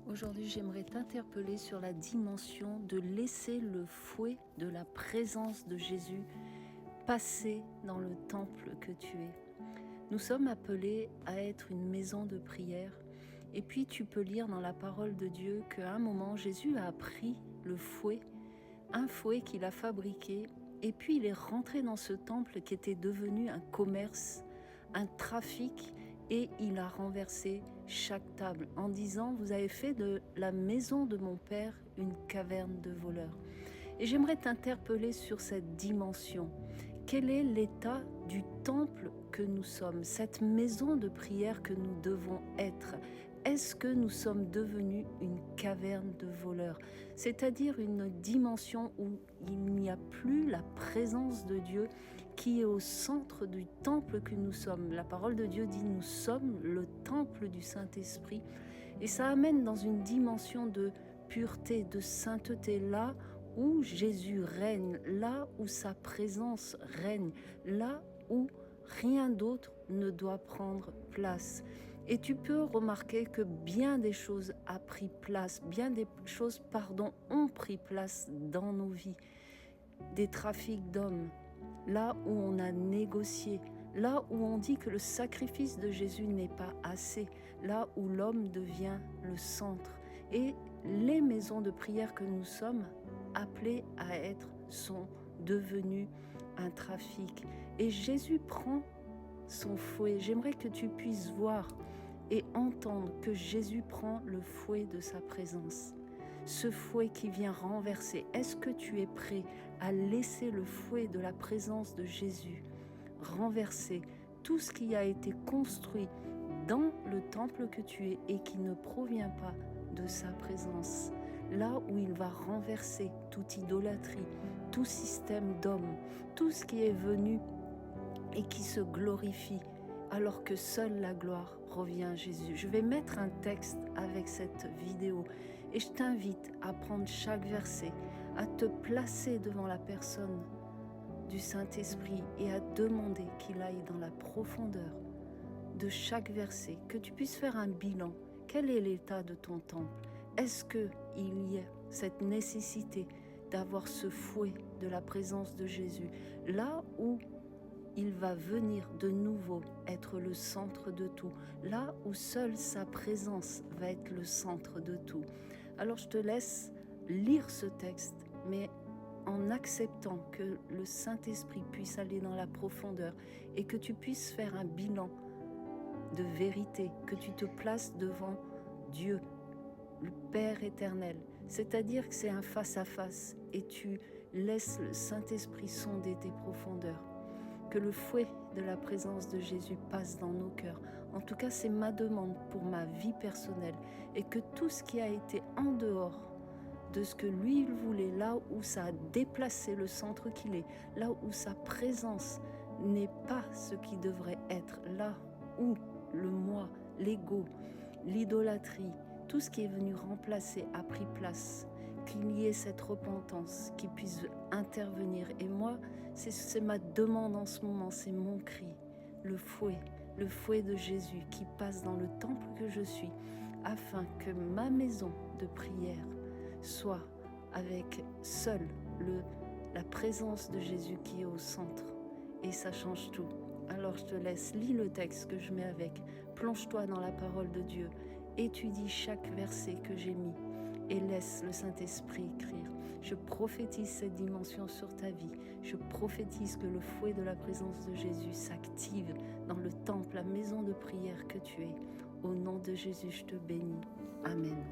Aujourd'hui, j'aimerais t'interpeller sur la dimension de laisser le fouet de la présence de Jésus passer dans le temple que tu es. Nous sommes appelés à être une maison de prière. Et puis tu peux lire dans la parole de Dieu qu'à un moment, Jésus a pris le fouet, un fouet qu'il a fabriqué, et puis il est rentré dans ce temple qui était devenu un commerce, un trafic, et il a renversé chaque table en disant « Vous avez fait de la maison de mon père une caverne de voleurs ». Et j'aimerais t'interpeller sur cette dimension. Quel est l'état du temple que nous sommes, cette maison de prière que nous devons être? Est-ce que nous sommes devenus une caverne de voleurs? C'est-à-dire une dimension où il n'y a plus la présence de Dieu qui est au centre du temple que nous sommes. La parole de Dieu dit nous sommes le temple du Saint-Esprit. Et ça amène dans une dimension de pureté, de sainteté, là où Jésus règne, là où sa présence règne, là où rien d'autre ne doit prendre place. Et tu peux remarquer que bien des choses ont pris place, ont pris place dans nos vies. Des trafics d'hommes, là où on a négocié, là où on dit que le sacrifice de Jésus n'est pas assez, là où l'homme devient le centre. Et les maisons de prière que nous sommes appelés à être sont devenues un trafic. Et Jésus prend son fouet. J'aimerais que tu puisses voir et entendre que Jésus prend le fouet de sa présence. Ce fouet qui vient renverser. Est-ce que tu es prêt à laisser le fouet de la présence de Jésus renverser tout ce qui a été construit dans le temple que tu es et qui ne provient pas de sa présence? Là où il va renverser toute idolâtrie, tout système d'homme, tout ce qui est venu et qui se glorifie, alors que seule la gloire revient à Jésus. Je vais mettre un texte avec cette vidéo et je t'invite à prendre chaque verset, à te placer devant la personne du Saint-Esprit et à demander qu'il aille dans la profondeur de chaque verset, que tu puisses faire un bilan. Quel est l'état de ton temple? Est-ce qu'il y a cette nécessité d'avoir ce fouet de la présence de Jésus, là où il va venir de nouveau être le centre de tout, là où seule sa présence va être le centre de tout? Alors je te laisse lire ce texte, mais en acceptant que le Saint-Esprit puisse aller dans la profondeur et que tu puisses faire un bilan de vérité, que tu te places devant Dieu, le Père éternel, c'est-à-dire que c'est un face-à-face et tu laisses le Saint-Esprit sonder tes profondeurs. Que le fouet de la présence de Jésus passe dans nos cœurs. En tout cas, c'est ma demande pour ma vie personnelle et que tout ce qui a été en dehors de ce que lui il voulait, là où ça a déplacé le centre qu'il est, là où sa présence n'est pas ce qui devrait être, là où le moi, l'ego, l'idolâtrie, tout ce qui est venu remplacer a pris place, qu'il y ait cette repentance qui puisse intervenir. Et moi, c'est ma demande en ce moment, c'est mon cri, le fouet de Jésus qui passe dans le temple que je suis, afin que ma maison de prière soit avec seule la présence de Jésus qui est au centre. Et ça change tout. Alors je te laisse, lis le texte que je mets avec, plonge-toi dans la parole de Dieu, étudie chaque verset que j'ai mis et laisse le Saint-Esprit écrire. Je prophétise cette dimension sur ta vie. Je prophétise que le fouet de la présence de Jésus s'active dans le temple, la maison de prière que tu es. Au nom de Jésus, je te bénis. Amen.